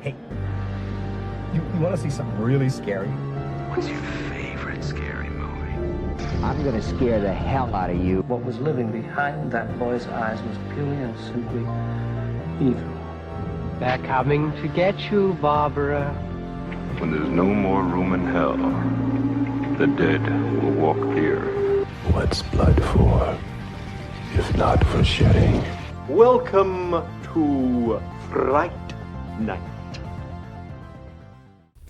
Hey, you want to see something really scary? What's your favorite scary movie? I'm gonna scare the hell out of you. What was living behind that boy's eyes was purely and simply evil. They're coming to get you, Barbara. When there's no more room in hell, the dead will walk here. What's blood for, if not for shedding? Welcome to Fright Night.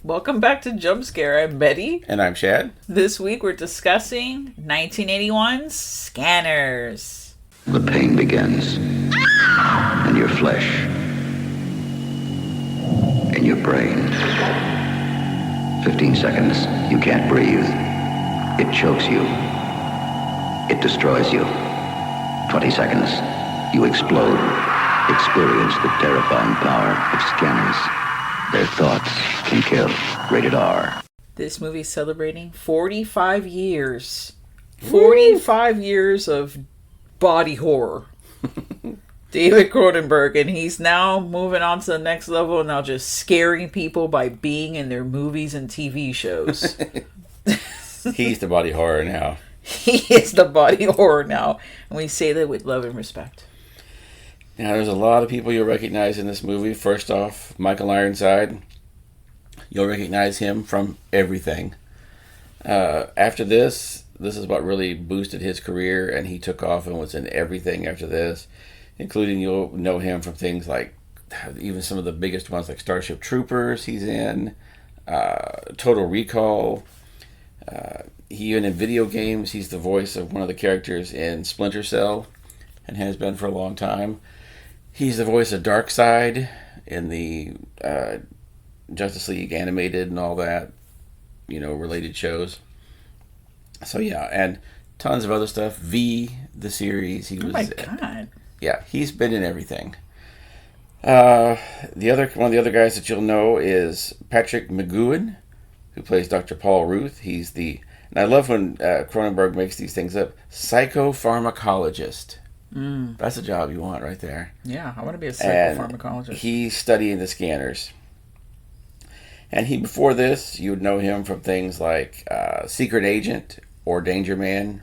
Welcome back to Jumpscare. I'm Betty. And I'm Shad. This week we're discussing 1981's Scanners. The pain begins in your flesh, in your brain. 15 seconds, you can't breathe. It chokes you. It destroys you. 20 seconds, you explode. Experience the terrifying power of scanners. Their thoughts can kill. Rated R. This movie's celebrating 45 years. 45 years of body horror. David Cronenberg, and he's now moving on to the next level and now just scaring people by being in their movies and TV shows. He's the body horror now. He is the body horror now. And we say that with love and respect. Now, there's a lot of people you'll recognize in this movie. First off, Michael Ironside. You'll recognize him from everything. After this is what really boosted his career, and he took off and was in everything after this, including you'll know him from things like even some of the biggest ones like Starship Troopers he's in, Total Recall. Even in video games, he's the voice of one of the characters in Splinter Cell and has been for a long time. He's the voice of Darkseid in the Justice League animated and all that, related shows. So yeah, and tons of other stuff. V, the series, he was. Oh my God. Yeah, he's been in everything. One of the other guys that you'll know is Patrick McGoohan, who plays Dr. Paul Ruth. And I love when Cronenberg makes these things up. Psychopharmacologist. That's a job you want right there. Yeah, I want to be a psychopharmacologist. And he's studying the scanners. And before this, you would know him from things like Secret Agent or Danger Man,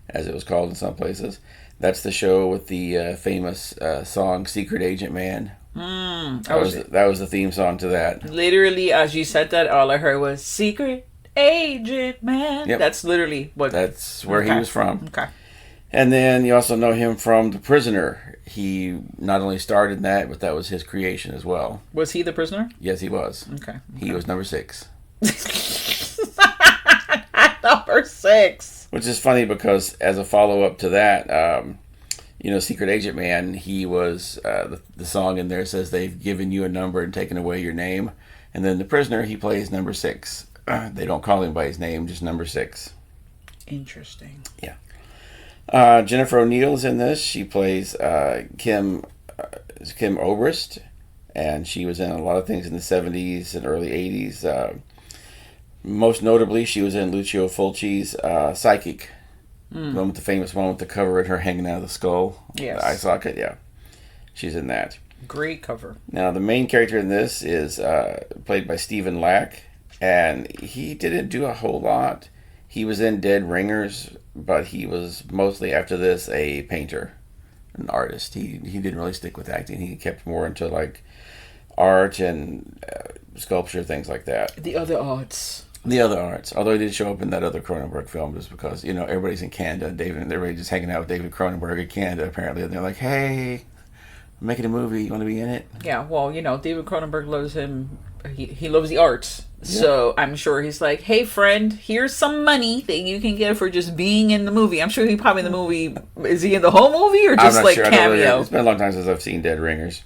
as it was called in some places. That's the show with the famous song Secret Agent Man. That was the theme song to that. Literally, as you said that, all I heard was Secret Agent Man. Yep. That's literally what... That's where he was from. Okay. And then you also know him from The Prisoner. He not only starred in that, but that was his creation as well. Was he the prisoner? Yes, he was. Okay. He was number 6. Number 6. Which is funny because as a follow-up to that, Secret Agent Man, he was, the song in there says they've given you a number and taken away your name. And then The Prisoner, he plays number 6. They don't call him by his name, just number 6. Interesting. Yeah. Jennifer O'Neill's in this. She plays Kim Obrist, and she was in a lot of things in the 70s and early 80s. Most notably, she was in Lucio Fulci's Psychic, the one with the famous one with the cover and her hanging out of the skull. Yes. The eye socket, yeah. She's in that. Great cover. Now, the main character in this is played by Stephen Lack, and he didn't do a whole lot. He was in Dead Ringers, but he was mostly, after this, a painter, an artist. He didn't really stick with acting. He kept more into, like, art and sculpture, things like that. The other arts. Although he did show up in that other Cronenberg film just because, everybody's in Canada. Everybody just hanging out with David Cronenberg in Canada, apparently. And they're like, hey, I'm making a movie. You want to be in it? Yeah, well, David Cronenberg loves him. He loves the arts. Yep. So I'm sure he's like, hey, friend, here's some money that you can get for just being in the movie. I'm sure he probably in the movie. Is he in the whole movie or just like sure. Cameo? It's been a long time since I've seen Dead Ringers.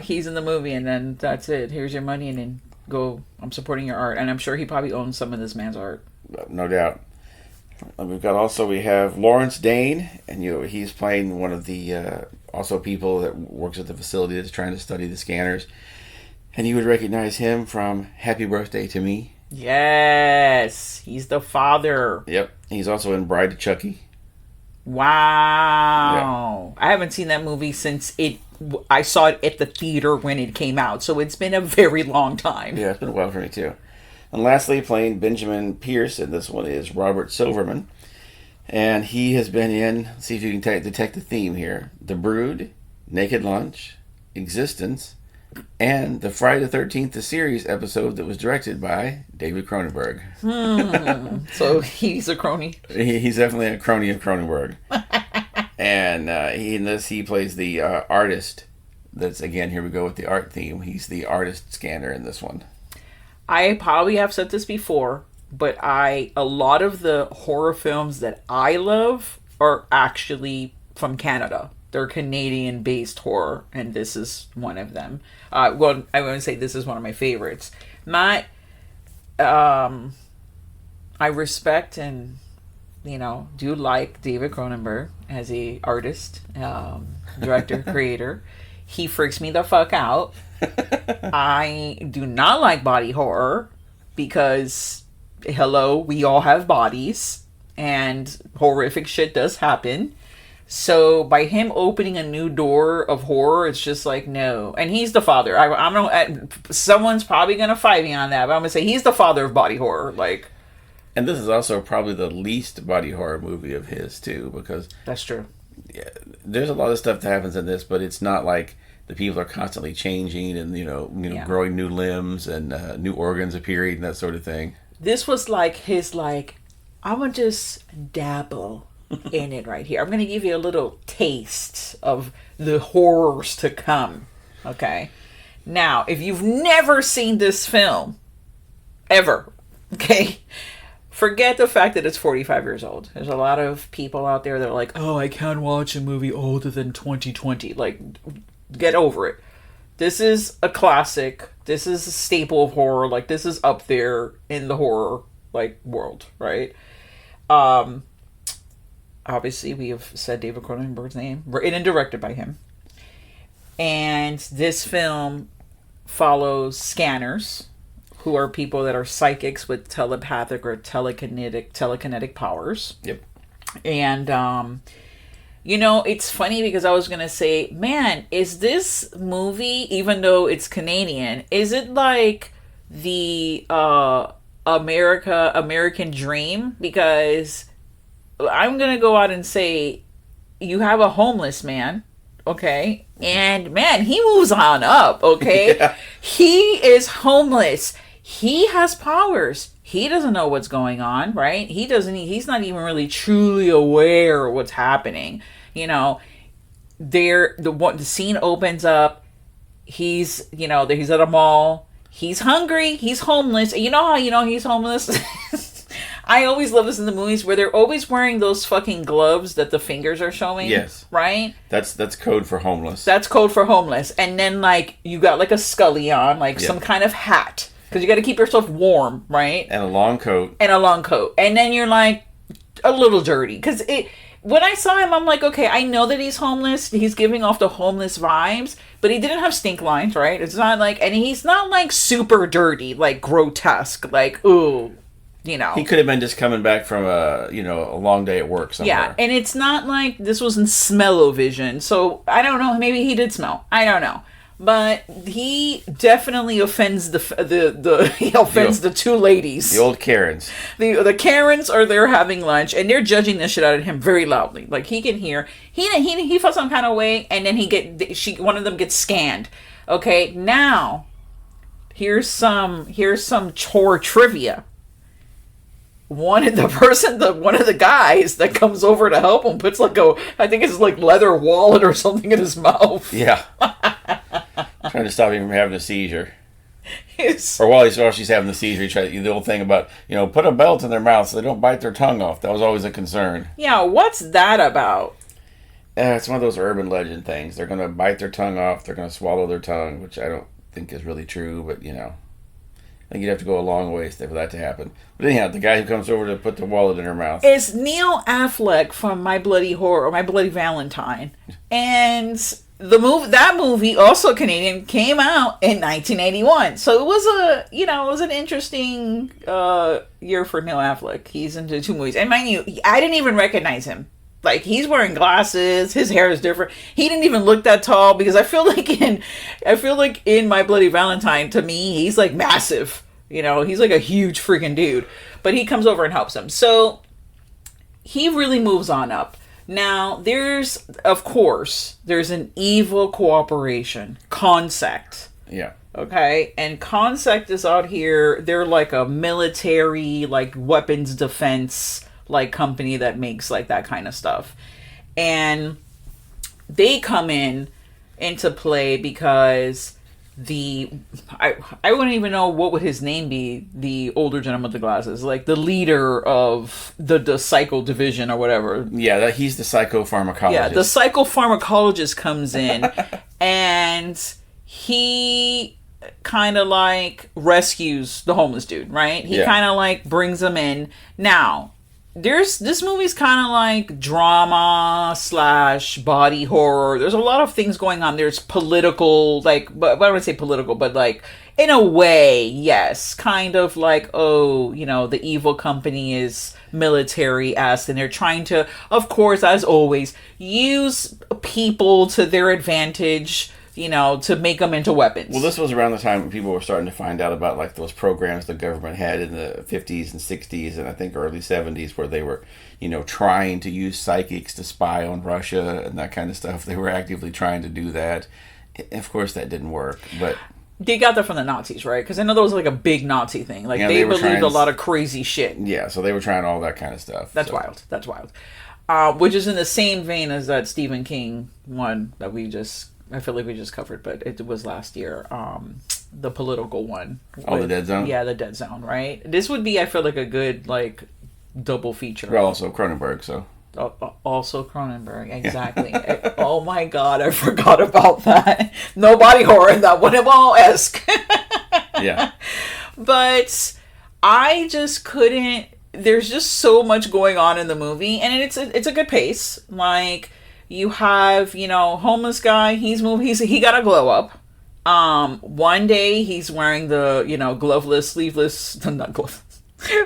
He's in the movie and then that's it. Here's your money and then go. I'm supporting your art. And I'm sure he probably owns some of this man's art. No doubt. We have Lawrence Dane, and he's playing one of the also people that works at the facility that's trying to study the scanners. And you would recognize him from Happy Birthday to Me. Yes, he's the father. Yep, he's also in Bride of Chucky. Wow. Yeah. I haven't seen that movie since it I saw it at the theater when it came out. So it's been a very long time. Yeah, it's been a while for me too. And lastly, playing Benjamin Pierce, and this one is Robert Silverman. And he has been in, let's see if you can detect the theme here, The Brood, Naked Lunch, Existence, and the Friday the 13th, the series episode that was directed by David Cronenberg. So he's a crony. He's definitely a crony of Cronenberg. And in this, he plays the artist. That's, again, here we go with the art theme. He's the artist scanner in this one. I probably have said this before, but a lot of the horror films that I love are actually from Canada. They're Canadian-based horror, and this is one of them. Well, I want to say this is one of my favorites. I respect and, do like David Cronenberg as a artist, director, creator. He freaks me the fuck out. I do not like body horror because, hello, we all have bodies and horrific shit does happen. So by him opening a new door of horror, it's just like, no. And he's the father. I'm not, someone's probably going to fight me on that, but I'm going to say he's the father of body horror. Like, and this is also probably the least body horror movie of his too, because that's true. Yeah, there's a lot of stuff that happens in this, but it's not like the people are constantly changing and growing new limbs and new organs appearing and that sort of thing. This was like his I'm gonna just dabble in it right here. I'm gonna give you a little taste of the horrors to come. Okay, now if you've never seen this film ever, okay, forget the fact that it's 45 years old. There's a lot of people out there that are like, oh, I can't watch a movie older than 2020. Like, get over it. This is a classic. This is a staple of horror. Like, this is up there in the horror, world, right? Obviously, we have said David Cronenberg's name. Written and directed by him. And this film follows scanners, who are people that are psychics with telepathic or telekinetic powers. Yep. And, it's funny because I was going to say, man, is this movie, even though it's Canadian, is it like the American dream? Because I'm going to go out and say, you have a homeless man, okay? And, man, he moves on up, okay? Yeah. He is homeless. He has powers. He doesn't know what's going on, right? He's not even really truly aware of what's happening. The scene opens up. He's at a mall. He's hungry. He's homeless. You know how he's homeless? I always love this in the movies where they're always wearing those fucking gloves that the fingers are showing. Yes. Right? That's code for homeless. That's code for homeless. And then you got a scully on, some kind of hat. Because you got to keep yourself warm, right? And a long coat. And then you're a little dirty. Because when I saw him, I'm like, okay, I know that he's homeless. He's giving off the homeless vibes. But he didn't have stink lines, right? It's not and he's not super dirty, grotesque, ooh. He could have been just coming back from a long day at work somewhere. Yeah, and it's not like this was in smell-o-vision. So I don't know. Maybe he did smell. I don't know. But he definitely offends the two ladies. The old Karens. The Karens are there having lunch, and they're judging the shit out of him very loudly. He can hear. He felt some kind of way, and then one of them gets scanned. Okay, now here's some chore trivia. One of the guys that comes over to help him puts I think it's leather wallet or something in his mouth. Yeah. Trying to stop him from having a seizure. Or while she's having the seizure, the old thing about, put a belt in their mouth so they don't bite their tongue off. That was always a concern. Yeah, what's that about? It's one of those urban legend things. They're going to bite their tongue off. They're going to swallow their tongue, which I don't think is really true, but, I think you'd have to go a long ways for that to happen. But anyhow, the guy who comes over to put the wallet in her mouth. It's Neil Affleck from My Bloody Valentine. And that movie, also Canadian, came out in 1981. So it was an interesting year for Neil Affleck. He's into two movies. And mind you, I didn't even recognize him. Like, he's wearing glasses, his hair is different. He didn't even look that tall, because I feel like in My Bloody Valentine, to me, he's like massive. You know, he's like a huge freaking dude. But he comes over and helps him. So he really moves on up. Now, there's an evil cooperation, Consect. Yeah. Okay, and Consect is out here. They're like a military, like weapons defense, like company that makes like that kind of stuff. And they come into play because I wouldn't even know what would his name be, the older gentleman with the glasses, like the leader of the psycho division or whatever. Yeah, he's the psychopharmacologist. Yeah, the psychopharmacologist comes in and he kind of like rescues the homeless dude, right? He kind of like brings him in. Now, this movie's kind of like drama / body horror. There's a lot of things going on. There's political, like, but I don't say political, but like in a way, yes, kind of like, oh, you know, the evil company is military-esque, and they're trying to, of course, as always, use people to their advantage, you know, to make them into weapons. Well, this was around the time when people were starting to find out about like those programs the government had in the 50s and 60s and I think early 70s, where they were, you know, trying to use psychics to spy on Russia and that kind of stuff. They were actively trying to do that. Of course, that didn't work, but they got that from the Nazis, right? Because I know that was like a big Nazi thing. Like, they believed a lot of crazy shit. Yeah, so they were trying all that kind of stuff. That's wild. That's wild. Which is in the same vein as that Stephen King one that I feel like we just covered, but it was last year. The political one. The Dead Zone? Yeah, the Dead Zone, right? This would be, I feel like, a good, like, double feature. Well, also Cronenberg, so. Also Cronenberg, exactly. Oh my god, I forgot about that. No body horror in that one, esque. Yeah. But I just couldn't. There's just so much going on in the movie, and it's a good pace. Like, you have, you know, homeless guy. He got a glow up. One day he's wearing the, you know,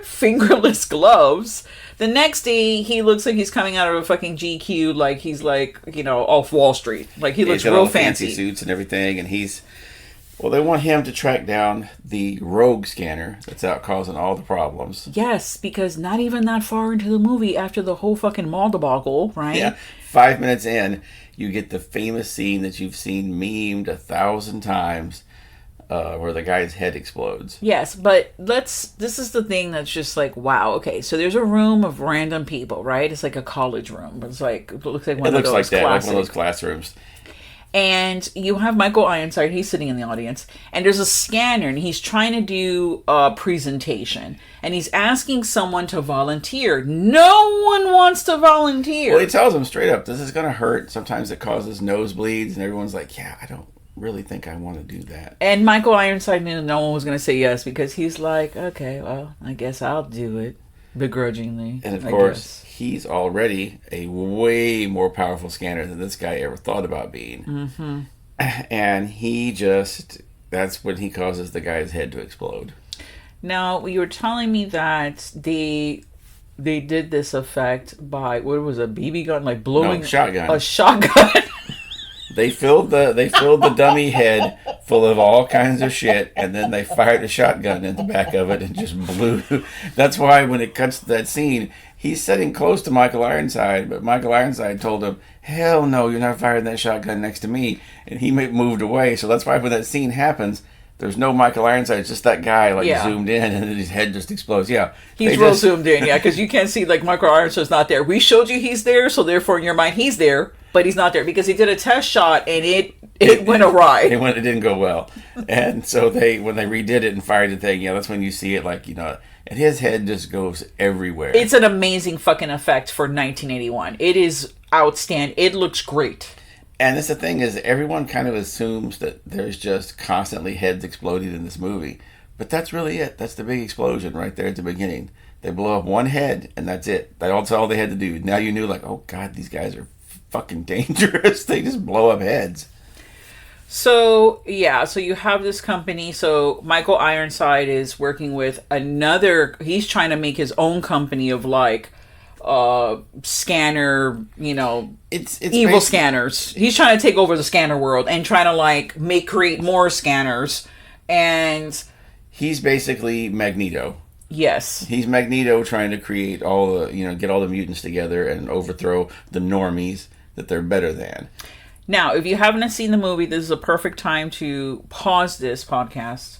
fingerless gloves. The next day he looks like he's coming out of a fucking GQ, like he's like, you know, off Wall Street. Like, he looks real fancy suits and everything, and they want him to track down the rogue scanner that's out causing all the problems. Yes, because not even that far into the movie, after the whole fucking mall debacle, right? Yeah, 5 minutes in, you get the famous scene that you've seen memed 1,000 times, where the guy's head explodes. Yes, but this is the thing that's just like, wow, okay, so there's a room of random people, right? It's like a college room. It looks like one of those classic. Like one of those classrooms. And you have Michael Ironside, he's sitting in the audience, and there's a scanner, and he's trying to do a presentation, and he's asking someone to volunteer. No one wants to volunteer. Well, he tells him straight up, this is going to hurt. Sometimes it causes nosebleeds, and everyone's like, yeah, I don't really think I want to do that. And Michael Ironside knew no one was going to say yes, because he's like, okay, well, I guess I'll do it, begrudgingly. And of course, he's already a way more powerful scanner than this guy ever thought about being. Mm-hmm. And that's when he causes the guy's head to explode. Now, you were telling me that they did this effect by, what was a BB gun, like blowing... No, shotgun. A shotgun. They filled the dummy head full of all kinds of shit, and then they fired a shotgun in the back of it and just blew. That's why when it cuts to that scene, he's sitting close to Michael Ironside, but Michael Ironside told him, hell no, you're not firing that shotgun next to me. And he moved away, so that's why when that scene happens, there's no Michael Ironside, it's just that guy zoomed in, and then his head just explodes. Yeah. He's real zoomed in, yeah, because you can't see, like, Michael Ironside's not there. We showed you he's there, so therefore in your mind he's there, but he's not there, because he did a test shot, and it went awry. It didn't go well. And so when they redid it and fired the thing, yeah, that's when you see it, like, you know, and his head just goes everywhere. It's an amazing fucking effect for 1981. It is outstanding. It looks great. And that's the thing is, everyone kind of assumes that there's just constantly heads exploding in this movie. But that's really it. That's the big explosion right there at the beginning. They blow up one head, and that's it. That's all they had to do. Now you knew, like, oh, God, these guys are fucking dangerous. They just blow up heads. So, yeah, so you have this company. So Michael Ironside is working with he's trying to make his own company of, like, scanner, it's evil scanners. He's trying to take over the scanner world and trying to like create more scanners. And he's basically Magneto. Yes. He's Magneto trying to create all the, get all the mutants together and overthrow the normies that they're better than. Now, if you haven't seen the movie, this is a perfect time to pause this podcast,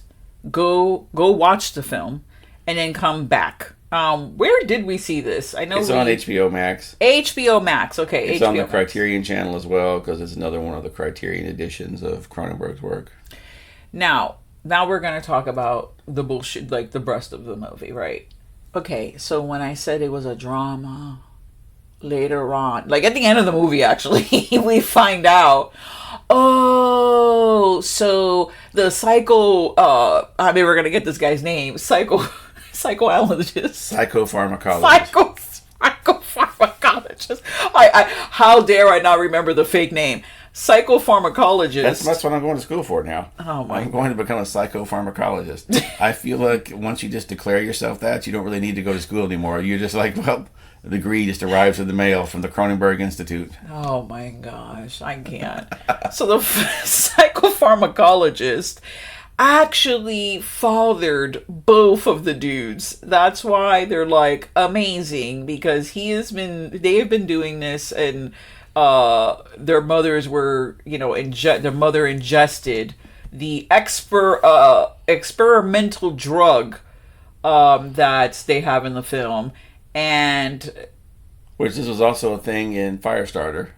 go watch the film, and then come back. Where did we see this? I know it's on HBO Max. HBO Max, okay. It's on the Criterion channel as well, because it's another one of the Criterion editions of Cronenberg's work. Now we're going to talk about the bullshit, like the rest of the movie, right? Okay, so when I said it was a drama, later on, like at the end of the movie, actually, we find out, so the we're going to get this guy's name, psychoanalyst. Psychopharmacologist. Psychopharmacologist. How dare I not remember the fake name? Psychopharmacologist. That's what I'm going to school for now. Oh my! I'm going to become a psychopharmacologist. I feel like once you just declare yourself that, you don't really need to go to school anymore. You're just like, well, the degree just arrives in the mail from the Cronenberg Institute. Oh my gosh, I can't. So the psychopharmacologist actually fathered both of the dudes. That's why they're like amazing, because they have been doing this, and their mothers were, their mother ingested the experimental drug that they have in the film, and which this was also a thing in Firestarter.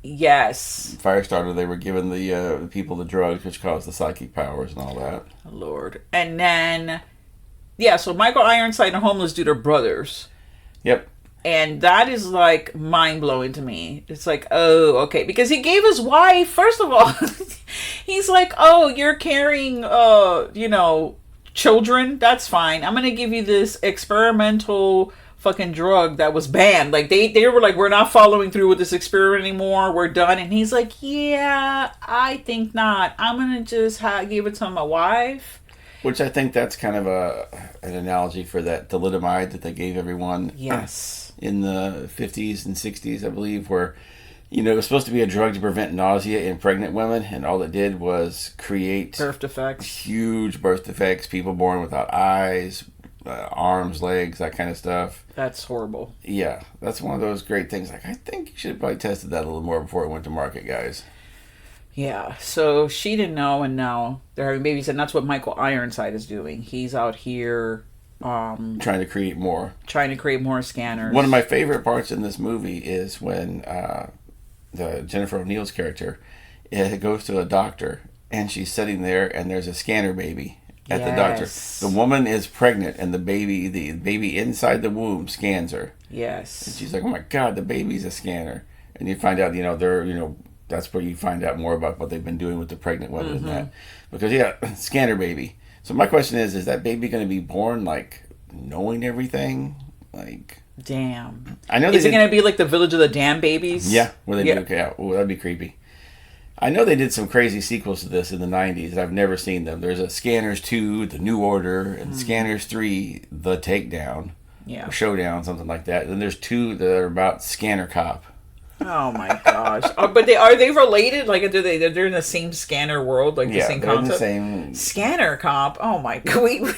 Yes. Firestarter, they were giving the people the drugs, which caused the psychic powers and all that. Lord. And then, so Michael Ironside and Homeless Dude are brothers. Yep. And that is like mind-blowing to me. It's like, oh, okay. Because he gave his wife, first of all, he's like, oh, you're carrying, children? That's fine. I'm going to give you this experimental fucking drug that was banned. Like, they were like, we're not following through with this experiment anymore. We're done. And he's like, yeah, I think not. I'm going to just give it to my wife. Which I think that's kind of an analogy for that thalidomide that they gave everyone. Yes. In the 50s and 60s, I believe, where, it was supposed to be a drug to prevent nausea in pregnant women, and all it did was create birth defects. Huge birth defects, people born without eyes, arms, legs, that kind of stuff. That's horrible. Yeah, that's one of those great things. Like, I think you should have probably tested that a little more before it went to market, guys. Yeah, so she didn't know, and now they're having babies, and that's what Michael Ironside is doing. He's out here trying to create more scanners. One of my favorite parts in this movie is when the Jennifer O'Neill's character goes to a doctor, and she's sitting there, and there's a scanner baby at the doctor. The woman is pregnant, and the baby inside the womb scans her. Yes. And she's like, oh my God, the baby's a scanner. And you find out, that's where you find out more about what they've been doing with the pregnant women and that. Because, scanner baby. So my question is that baby going to be born, like, knowing everything? Like... Damn. I know. Is it going to be like the Village of the Damn Babies? Yeah. Where they do, okay, that'd be creepy. I know they did some crazy sequels to this in the 90s, and I've never seen them. There's a Scanners 2, The New Order, and Scanners 3, The Takedown. Yeah. Or Showdown, something like that. And then there's 2 that are about Scanner Cop. Oh my gosh! But are they related? Like, they're in the same scanner world, like the same concept? The same Scanner Cop. Oh my god!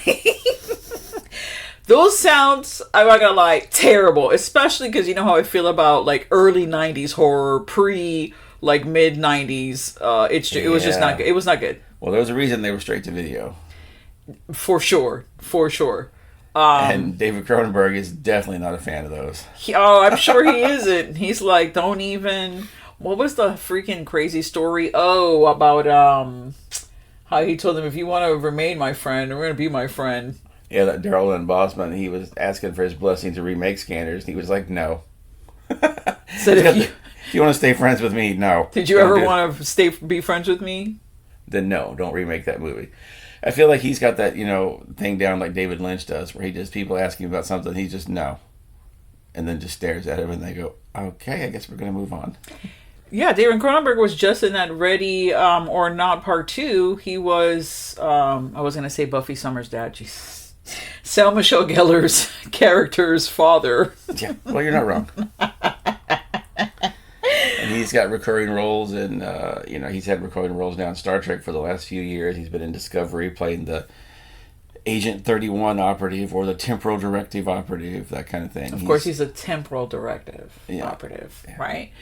Those sounds, I'm not gonna lie, terrible. Especially because you know how I feel about like early '90s horror, mid '90s. It was just not good. It was not good. Well, there was a reason they were straight to video. For sure. And David Cronenberg is definitely not a fan of those. I'm sure he isn't. He's like, don't even... What was the freaking crazy story? Oh, about how he told them, if you want to remain my friend, we're going to be my friend. Yeah, that Daryl and Bossman, he was asking for his blessing to remake Scanners, and he was like, no. Said if you want to stay friends with me, no. Did you ever want to be friends with me? Then no, don't remake that movie. I feel like he's got that, thing down like David Lynch does, where he just, people asking about something, he just, no. And then just stares at him and they go, okay, I guess we're going to move on. Yeah, David Cronenberg was just in that Ready or Not Part 2. He was, I was going to say Buffy Summers' dad. Jeez. Sarah Michelle Gellar's character's father. Yeah, well, you're not wrong. And he's got recurring roles in, he's had recurring roles now in Star Trek for the last few years. He's been in Discovery playing the Agent 31 operative or the temporal directive operative, that kind of thing. Of course, he's a temporal directive operative, right?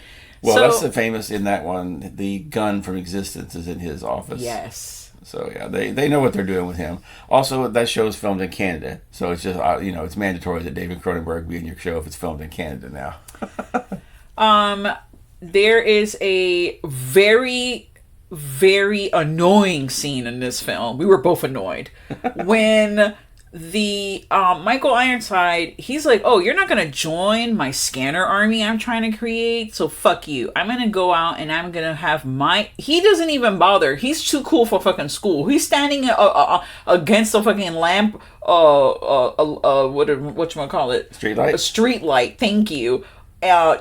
Well, that's the famous in that one. The gun from Existence is in his office. Yes. So yeah, they know what they're doing with him. Also, that show is filmed in Canada, so it's just it's mandatory that David Cronenberg be in your show if it's filmed in Canada now. There is a very, very annoying scene in this film. We were both annoyed when the Michael Ironside, he's like, oh, you're not gonna join my scanner army I'm trying to create, so fuck you. I'm gonna go out and I'm gonna have he doesn't even bother. He's too cool for fucking school. He's standing against a fucking lamp, whatchamacallit? Street light? A street light, thank you.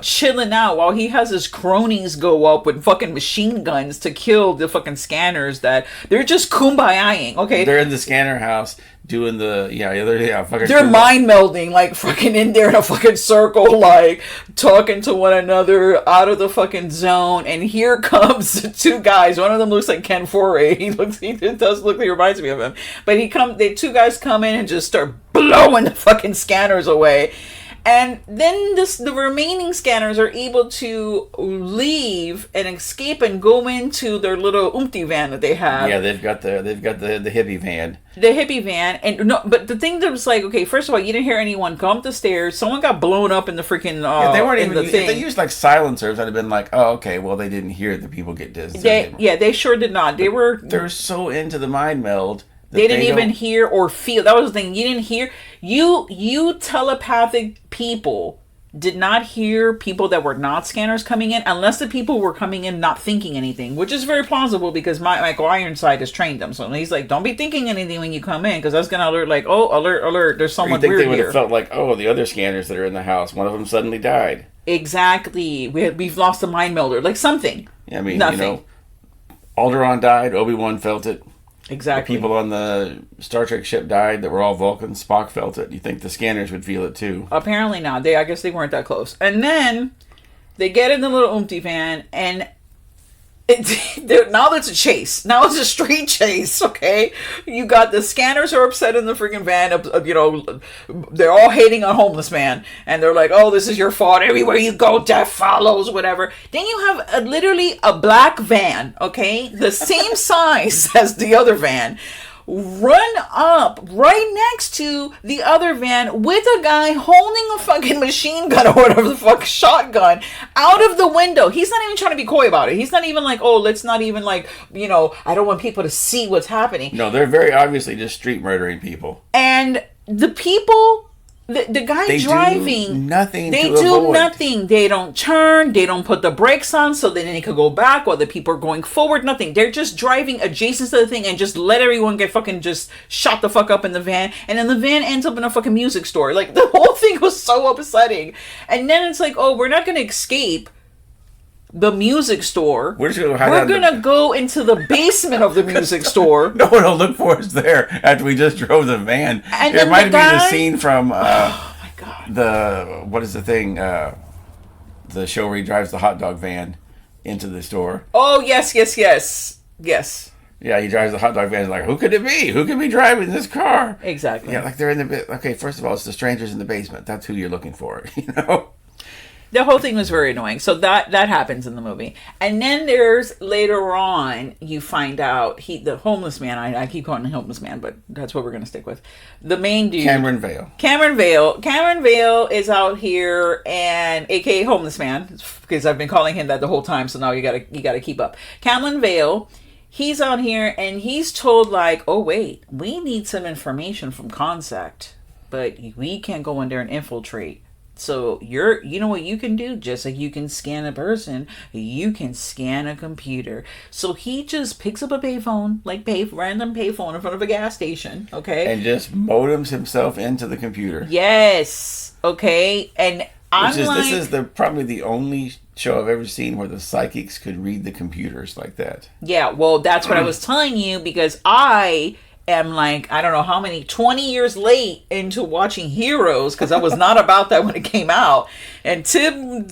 Chilling out while he has his cronies go up with fucking machine guns to kill the fucking scanners that they're just kumbayaing, okay? They're in the scanner house doing fucking... They're mind melding, like fucking in there in a fucking circle, like talking to one another out of the fucking zone. And here comes the two guys. One of them looks like Ken Foray. He does look like he reminds me of him. But the two guys come in and just start blowing the fucking scanners away. And then the remaining scanners are able to leave and escape and go into their little Oomty van that they have. Yeah, they've got the hippie van. The hippie van, and no, but the thing that was like, okay, first of all, you didn't hear anyone come up the stairs. Someone got blown up in the freaking. They weren't even. The If they used like silencers, I'd have been like, oh, okay, well, they didn't hear the people get dizzy. They sure did not. They're so into the mind meld. They didn't even hear or feel. That was the thing. You didn't hear. You telepathic people did not hear people that were not scanners coming in, unless the people were coming in not thinking anything, which is very plausible because Michael Ironside has trained them. So he's like, don't be thinking anything when you come in, because that's going to alert, like, oh, alert, there's someone weird here. You think they would have felt like, oh, the other scanners that are in the house, one of them suddenly died. Exactly. We've lost a mind melder. Like something. Yeah, I mean, nothing. Alderaan died, Obi-Wan felt it. Exactly. The people on the Star Trek ship died that were all Vulcans. Spock felt it. You think the scanners would feel it too? Apparently not. I guess they weren't that close. And then they get in the little Oomty van, and now it's a chase. Now it's a street chase. Okay, you got the scanners are upset in the freaking van. They're all hating a homeless man, and they're like, "Oh, this is your fault. Everywhere you go, death follows." Whatever. Then you have literally a black van. Okay, the same size as the other van. Run up right next to the other van with a guy holding a fucking machine gun or whatever the fuck, shotgun, out of the window. He's not even trying to be coy about it. He's not even like, oh, let's not even like, I don't want people to see what's happening. No, they're very obviously just street murdering people. And the people... The guy driving, do nothing. They do nothing. They don't turn. They don't put the brakes on so then they could go back while the people are going forward. Nothing. They're just driving adjacent to the thing and just let everyone get fucking just shot the fuck up in the van. And then the van ends up in a fucking music store. Like, the whole thing was so upsetting. And then it's like, oh, we're not going to escape the music store. We're gonna go into the basement of the music store. No one will look for us there after we just drove the van. And it might be the scene from oh my god, what is the thing? The show where he drives the hot dog van into the store. Oh yes. Yeah, he drives the hot dog van. He's like, who could it be? Who could be driving this car? Exactly. Yeah, like they're in the... Okay, first of all, it's the strangers in the basement. That's who you're looking for, The whole thing was very annoying. So that happens in the movie. And then there's, later on, you find out, the homeless man, I keep calling him homeless man, but that's what we're going to stick with. The main dude. Cameron Vale. Cameron Vale is out here, and aka homeless man, because I've been calling him that the whole time, so now you gotta keep up. Cameron Vale, he's out here, and he's told, like, oh wait, we need some information from Consect, but we can't go in there and infiltrate. So you know what you can do? Just like you can scan a person, you can scan a computer. So he just picks up a payphone, like random payphone in front of a gas station, okay? And just modems himself into the computer. Yes, okay. And this is probably the only show I've ever seen where the psychics could read the computers like that. Yeah, well, that's what I was telling you, because I am like, I don't know how many, 20 years late into watching Heroes, because I was not about that when it came out. And Tim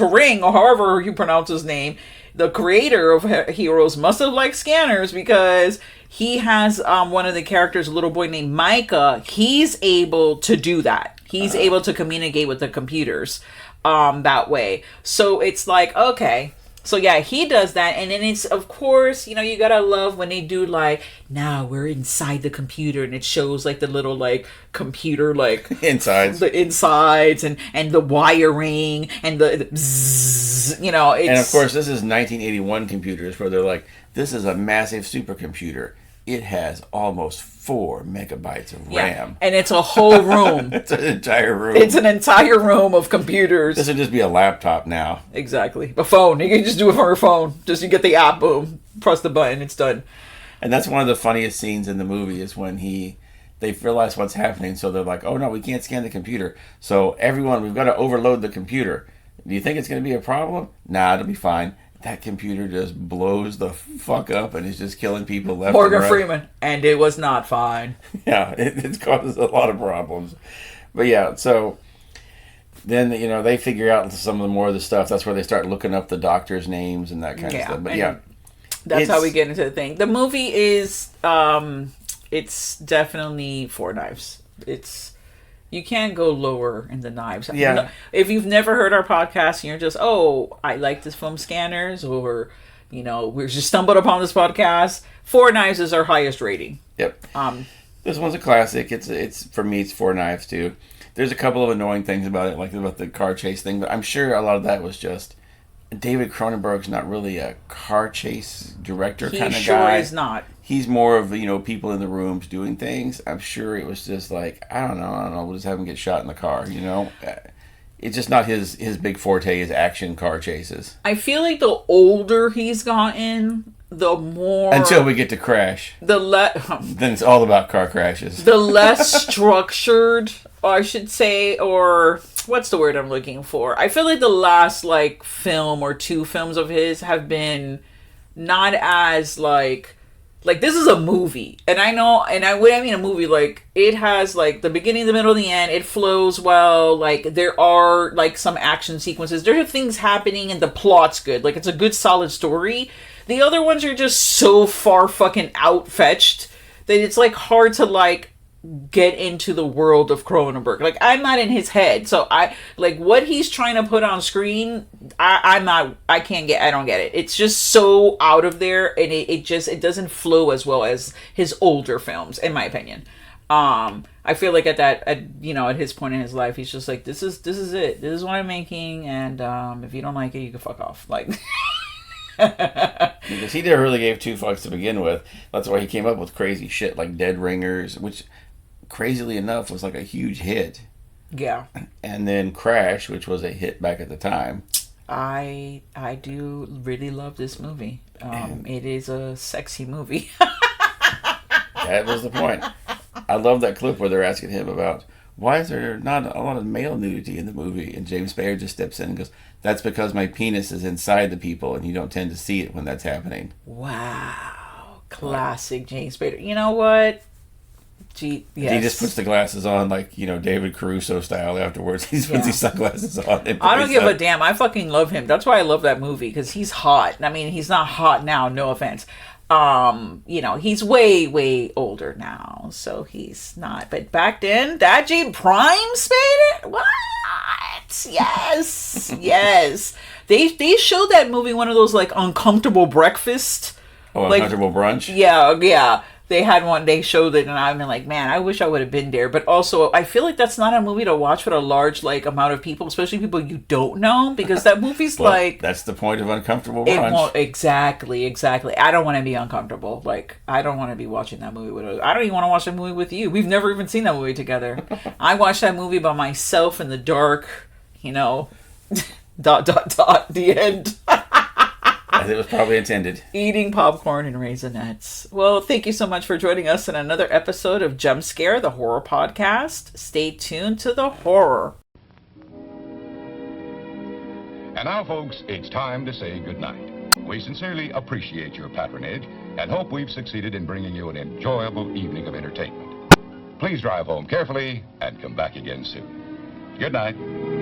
Ring, or however you pronounce his name, the creator of Heroes, must have liked Scanners, because he has one of the characters, a little boy named Micah. He's able to do that. He's able to communicate with the computers that way. So it's like, okay. So yeah, he does that, and then it's, of course, you know, you gotta love when they do like, now we're inside the computer, and it shows like the little like computer like insides, the insides, and the wiring, and the bzzz, you know. It's, and of course, this is 1981 computers where they're like, this is a massive supercomputer. It has almost 4 megabytes of RAM. And it's a whole room. It's an entire room. It's an entire room of computers. This would just be a laptop now. Exactly. A phone. You can just do it from your phone. Just you get the app, boom, press the button, it's done. And that's one of the funniest scenes in the movie is when they realize what's happening, so they're like, oh no, we can't scan the computer. So everyone, we've got to overload the computer. Do you think it's going to be a problem? Nah, it'll be fine. That computer just blows the fuck up and is just killing people left Morgan and right. Freeman. And it was not fine. Yeah, it causes a lot of problems. But yeah, so then, you know, they figure out some of the more of the stuff. That's where they start looking up the doctors' names and that kind of stuff. But yeah. That's how we get into the thing. The movie is, it's definitely 4 knives. You can't go lower in the knives. Yeah. If you've never heard our podcast and you're just, oh, I like this film Scanners, or, you know, we just stumbled upon this podcast, 4 Knives is our highest rating. Yep. This one's a classic. It's for me, it's 4 Knives too. There's a couple of annoying things about it, like about the car chase thing, but I'm sure a lot of that was just David Cronenberg's not really a car chase director kind of guy. He sure is not. He's more of, you know, people in the rooms doing things. I'm sure it was just like, I don't know, we'll just have him get shot in the car, you know? It's just not his big forte is action car chases. I feel like the older he's gotten, the more... Until we get to Crash. Then it's all about car crashes. The less structured, I should say, or... What's the word I'm looking for? I feel like the last, like, film or 2 films of his have been not as, like this is a movie. And I know, when I mean a movie, like, it has, like, the beginning, the middle, the end. It flows well. Like, there are, like, some action sequences. There are things happening, and the plot's good. Like, it's a good, solid story. The other ones are just so far fucking out-fetched that it's, like, hard to, like, get into the world of Cronenberg. Like, I'm not in his head, so I like what he's trying to put on screen. I don't get it. It's just so out of there, and it doesn't flow as well as his older films, in my opinion. I feel like at his point in his life, he's just like, this is it. This is what I'm making, and if you don't like it, you can fuck off. Like. Because he never really gave 2 fucks to begin with. That's why he came up with crazy shit like Dead Ringers, which, crazily enough, was like a huge hit. Yeah. And then Crash, which was a hit back at the time. I do really love this movie. It is a sexy movie. That was the point. I love that clip where they're asking him about, why is there not a lot of male nudity in the movie? And James Spader just steps in and goes, that's because my penis is inside the people and you don't tend to see it when that's happening. Wow. Classic James Spader. You know what? Yes. He just puts the glasses on like, you know, David Caruso style afterwards. He puts these sunglasses on. I don't give a damn. I fucking love him. That's why I love that movie, because he's hot. I mean, he's not hot now, no offense. You know, he's way, way older now, so he's not. But back then, that G Prime Spader? What? Yes. Yes. They showed that movie one of those, like, uncomfortable breakfast. Oh, uncomfortable brunch? Yeah. They had one, they showed it, and I've been like, man, I wish I would have been there. But also, I feel like that's not a movie to watch with a large, like, amount of people, especially people you don't know, because that movie's like... That's the point of uncomfortable brunch. Exactly. I don't want to be uncomfortable. Like, I don't want to be watching that movie with... I don't even want to watch that movie with you. We've never even seen that movie together. I watched that movie by myself in the dark, you know, ... the end. As it was probably intended. Eating popcorn and Raisinets. Well, thank you so much for joining us in another episode of Jumpscare, the horror podcast. Stay tuned to the horror. And now, folks, it's time to say goodnight. We sincerely appreciate your patronage and hope we've succeeded in bringing you an enjoyable evening of entertainment. Please drive home carefully and come back again soon. Good night.